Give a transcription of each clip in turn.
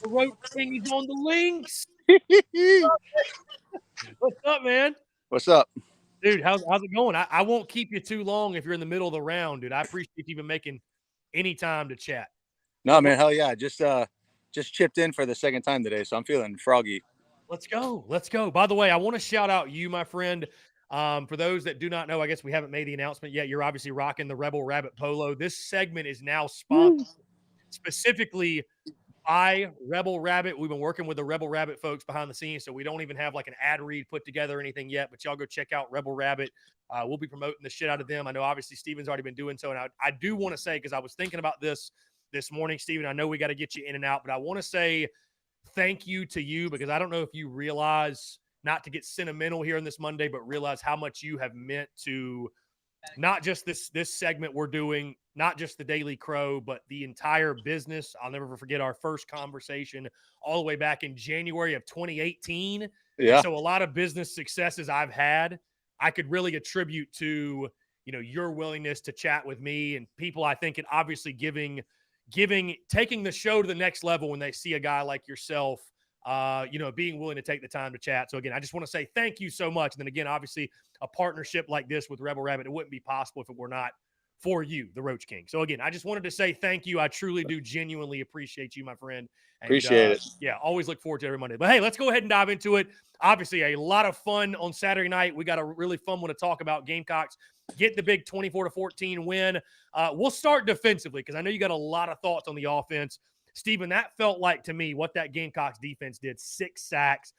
The Roach King is on the links. What's up, man? What's up? Dude, how's it going? I won't keep you too long if you're in the middle of the round, dude. I appreciate you even making any time to chat. No, man, hell yeah. Just chipped in for the second time today, so I'm feeling froggy. Let's go. Let's go. By the way, I want to shout out you, my friend. For those that do not know, I guess we haven't made the announcement yet. You're obviously rocking the Rebel Rabbit Polo. This segment is now sponsored specifically by Rebel Rabbit. We've been working with the Rebel Rabbit folks behind the scenes, so we don't even have like an ad read put together or anything yet, but y'all go check out Rebel Rabbit. We'll be promoting the shit out of them. I know obviously Steven's already been doing so, and I do want to say, because I was thinking about this morning, Steven, I know we got to get you in and out, but I want to say thank you to you, because I don't know if you realize, not to get sentimental here on this Monday, but realize how much you have meant to not just this segment we're doing, not just the Daily Crow, but the entire business. I'll never forget our first conversation all the way back in January of 2018. Yeah. And so a lot of business successes I've had, I could really attribute to, your willingness to chat with me, and people, I think, it obviously taking the show to the next level when they see a guy like yourself, being willing to take the time to chat. So again, I just want to say thank you so much. And then again, obviously a partnership like this with Rebel Rabbit, it wouldn't be possible if it were not for you, the Roach King. So again, I just wanted to say thank you. I truly do genuinely appreciate you, my friend. And, Appreciate it. Yeah, always look forward to every Monday. But hey, let's go ahead and dive into it. Obviously, a lot of fun on Saturday night. We got a really fun one to talk about. Gamecocks get the big 24-14 win. We'll start defensively, because I know you got a lot of thoughts on the offense. Steven, that felt like, to me, what that Gamecocks defense did, 6 sacks.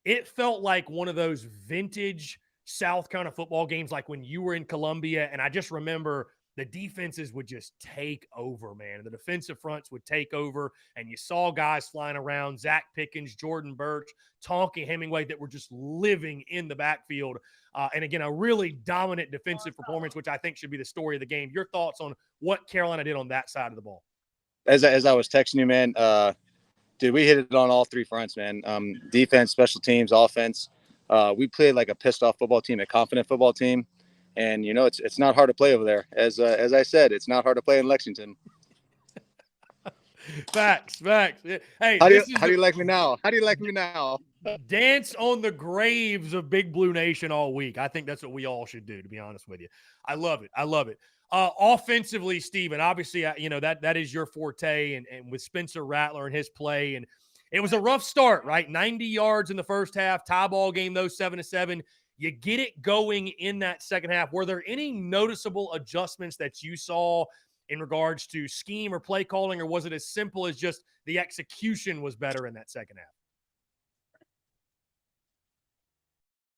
It felt like one of those vintage South Carolina football games, like when you were in Columbia, and I just remember the defenses would just take over, man. The defensive fronts would take over, and you saw guys flying around, Zach Pickens, Jordan Birch, Tonka Hemingway, that were just living in the backfield. And again, a really dominant defensive performance, which I think should be the story of the game. Your thoughts on what Carolina did on that side of the ball? As I was texting you, man, dude, we hit it on all 3 fronts, man. Defense, special teams, offense. We played like a pissed off football team, a confident football team. And, it's not hard to play over there. As I said, it's not hard to play in Lexington. Facts. Hey, how do you like me now? How do you like me now? Dance on the graves of Big Blue Nation all week. I think that's what we all should do, to be honest with you. I love it. Offensively, Steven, obviously, that is your forte, and with Spencer Rattler and his play, and it was a rough start, right? 90 yards in the first half, tie ball game, though, 7-7. You get it going in that second half. Were there any noticeable adjustments that you saw in regards to scheme or play calling, or was it as simple as just the execution was better in that second half?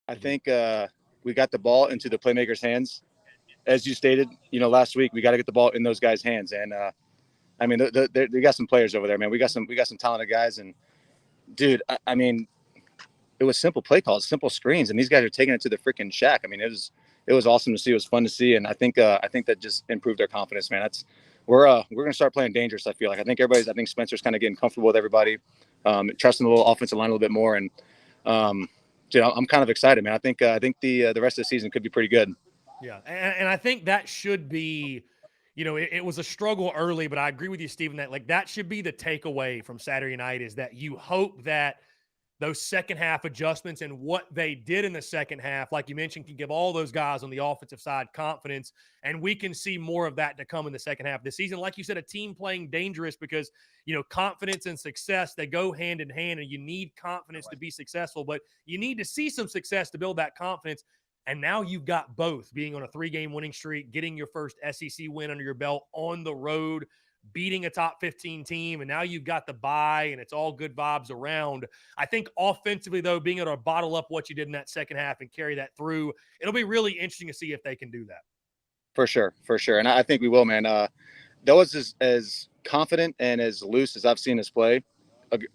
I think we got the ball into the playmakers' hands. As you stated, last week, we got to get the ball in those guys' hands. And, I mean, they got some players over there, man. We got some talented guys. And, dude, I mean, it was simple play calls, simple screens, and these guys are taking it to the freaking shack. I mean, it was awesome to see. It was fun to see. And I think that just improved their confidence, man. We're going to start playing dangerous, I feel like. I think Spencer's kind of getting comfortable with everybody, trusting the little offensive line a little bit more. And, dude, I'm kind of excited, man. I think the rest of the season could be pretty good. Yeah, and I think that should be, it was a struggle early, but I agree with you, Steven, that that should be the takeaway from Saturday night, is that you hope that those second half adjustments and what they did in the second half, like you mentioned, can give all those guys on the offensive side confidence, and we can see more of that to come in the second half of the season. Like you said, a team playing dangerous, because, confidence and success, they go hand in hand, and you need confidence to be successful, but you need to see some success to build that confidence. And now you've got both, being on a 3-game winning streak, getting your first SEC win under your belt on the road, beating a top 15 team, and now you've got the bye, and it's all good vibes around. I think offensively, though, being able to bottle up what you did in that second half and carry that through, it'll be really interesting to see if they can do that. For sure. And I think we will, man. That was as confident and as loose as I've seen us play,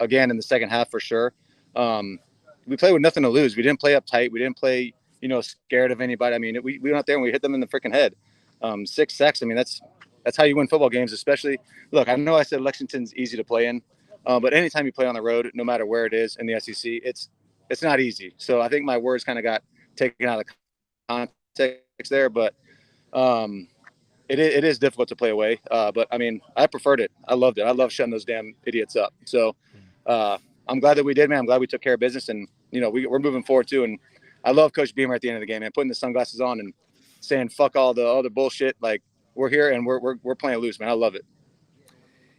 again, in the second half, for sure. We played with nothing to lose. We didn't play uptight. We didn't play scared of anybody. I mean, we went out there and we hit them in the freaking head. 6 sacks. I mean, that's how you win football games, especially. Look, I know I said Lexington's easy to play in, but anytime you play on the road, no matter where it is in the SEC, it's not easy. So I think my words kind of got taken out of context there, but it is difficult to play away. But I mean, I preferred it. I loved it. I love shutting those damn idiots up. So I'm glad that we did, man. I'm glad we took care of business, and we're moving forward too. And I love Coach Beamer at the end of the game, man, putting the sunglasses on and saying fuck all the other bullshit. Like, we're here and we're playing loose, man. I love it.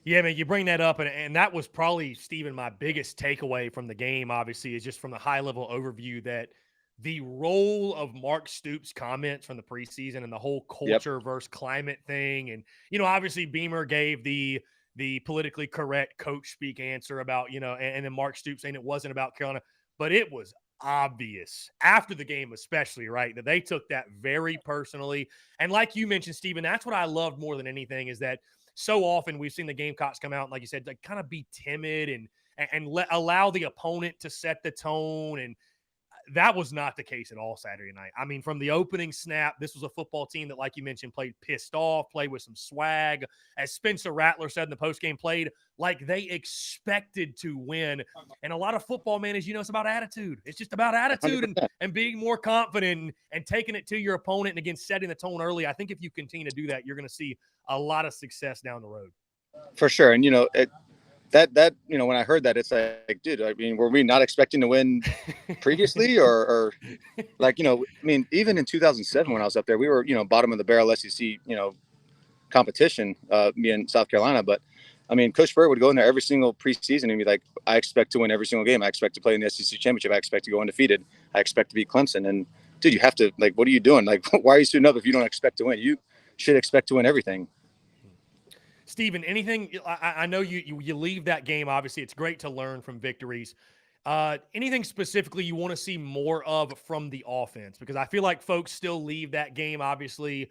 Yeah, man, you bring that up, and that was probably, Steven, my biggest takeaway from the game, obviously, is just from the high-level overview that the role of Mark Stoops' comments from the preseason and the whole Yep. culture versus climate thing. And, obviously Beamer gave the politically correct coach speak answer about, and then Mark Stoops saying it wasn't about Carolina, but it was obvious after the game, especially, right, that they took that very personally. And like you mentioned, Steven, that's what I loved more than anything, is that so often we've seen the Gamecocks come out and, like you said, like kind of be timid and allow the opponent to set the tone. And that was not the case at all Saturday night. I mean, from the opening snap, this was a football team that, like you mentioned, played pissed off, played with some swag. As Spencer Rattler said in the postgame, played like they expected to win. And a lot of football, man, is, it's about attitude. It's just about attitude 100%. and being more confident and taking it to your opponent and, again, setting the tone early. I think if you continue to do that, you're going to see a lot of success down the road. For sure. And, that when I heard that, it's like, dude, I mean, were we not expecting to win previously or like, I mean, even in 2007 when I was up there, we were, bottom of the barrel SEC, competition, me and South Carolina. But I mean, Coach Spurrier would go in there every single preseason and be like, I expect to win every single game. I expect to play in the SEC championship. I expect to go undefeated. I expect to beat Clemson. And dude, you have to, like, what are you doing? Like, why are you suiting up if you don't expect to win? You should expect to win everything. Steven, anything? I know you leave that game. Obviously, it's great to learn from victories. Anything specifically you want to see more of from the offense? Because I feel like folks still leave that game, obviously,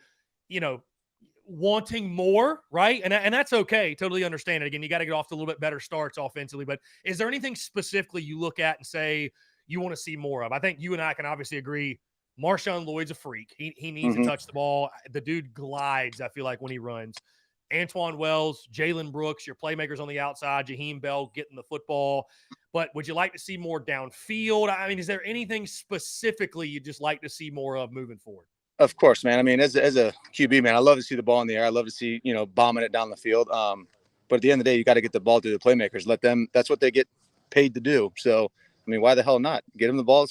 wanting more, right? And that's okay. Totally understand it. Again, you got to get off to a little bit better starts offensively. But is there anything specifically you look at and say you want to see more of? I think you and I can obviously agree. Marshawn Lloyd's a freak. He needs to touch the ball. The dude glides, I feel like, when he runs. Antoine Wells, Jalen Brooks, your playmakers on the outside, Jaheim Bell getting the football. But would you like to see more downfield? I mean, is there anything specifically you'd just like to see more of moving forward? Of course, man. I mean, as a QB, man, I love to see the ball in the air. I love to see, bombing it down the field. But at the end of the day, you got to get the ball to the playmakers. Let them, that's what they get paid to do. So, I mean, why the hell not? Get them the ball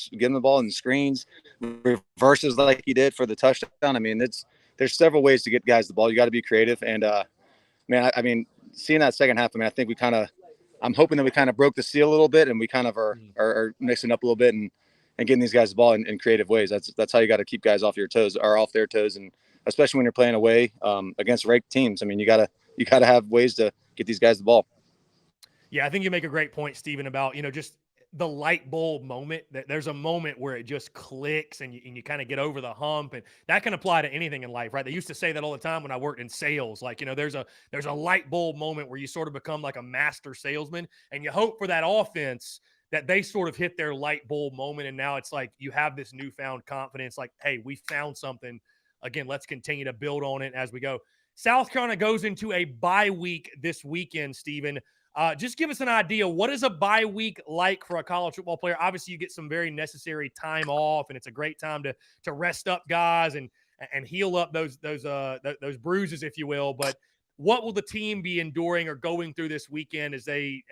in the screens, reverses like he did for the touchdown. I mean, there's several ways to get guys the ball. You got to be creative. And, man, I mean, seeing that second half, I mean, I think I'm hoping that we kind of broke the seal a little bit and we kind of are mixing up a little bit and getting these guys the ball in creative ways. That's how you got to keep guys off your toes or off their toes. And especially when you're playing away against ranked teams. I mean, you gotta have ways to get these guys the ball. Yeah, I think you make a great point, Steven, about, just the light bulb moment. That there's a moment where it just clicks and you kind of get over the hump, and that can apply to anything in life, right? They used to say that all the time when I worked in sales. Like, there's a light bulb moment where you sort of become like a master salesman, and you hope for that offense that they sort of hit their light bulb moment, and now it's like you have this newfound confidence. Like, hey, we found something. Again, let's continue to build on it as we go. South Carolina goes into a bye week this weekend, Steven. Just give us an idea. What is a bye week like for a college football player? Obviously, you get some very necessary time off, and it's a great time to rest up guys and heal up those bruises, if you will. But what will the team be enduring or going through this weekend as they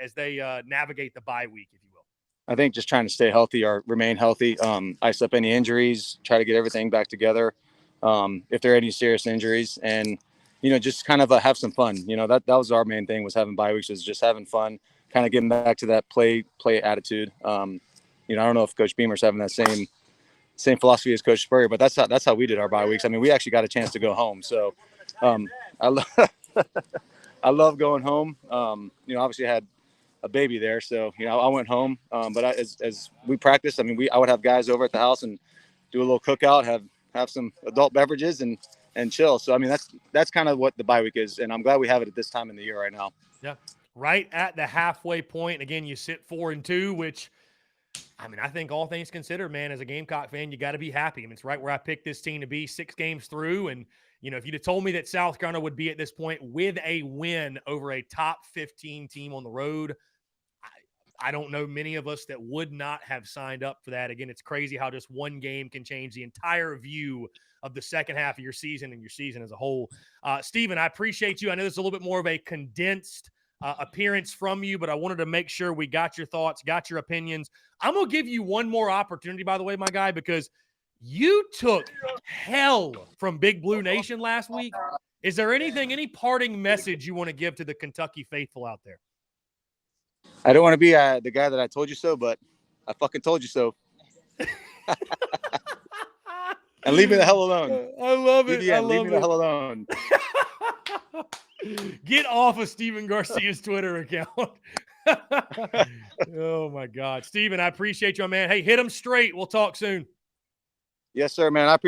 navigate the bye week, if you will? I think just trying to stay healthy or remain healthy, ice up any injuries, try to get everything back together. If there are any serious injuries, and just kind of have some fun. That was our main thing, was having bye weeks, was just having fun, kind of getting back to that play attitude. I don't know if Coach Beamer's having that same philosophy as Coach Spurrier, but that's how we did our bye weeks. I mean, we actually got a chance to go home, so I I love going home. Obviously I had a baby there, so I went home. But as we practiced, I mean, I would have guys over at the house and do a little cookout, have some adult beverages and chill. So I mean, that's kind of what the bye week is, and I'm glad we have it at this time in the year right now. Yeah, right at the halfway point. Again, you sit 4-2, which, I mean, I think all things considered, man, as a Gamecock fan, you got to be happy. I mean, it's right where I picked this team to be 6 games through. And, if you'd have told me that South Carolina would be at this point with a win over a top 15 team on the road, I don't know many of us that would not have signed up for that. Again, it's crazy how just one game can change the entire view of the second half of your season and your season as a whole. Steven, I appreciate you. I know this is a little bit more of a condensed appearance from you, but I wanted to make sure we got your thoughts, got your opinions. I'm going to give you one more opportunity, by the way, my guy, because you took hell from Big Blue Nation last week. Is there any parting message you want to give to the Kentucky faithful out there? I don't want to be the guy that I told you so, but I fucking told you so. And leave me the hell alone. I love it. I leave love me the it. hell alone. Get off of Steven Garcia's Twitter account. Oh, my God. Steven, I appreciate you, man. Hey, hit him straight. We'll talk soon. Yes, sir, man. I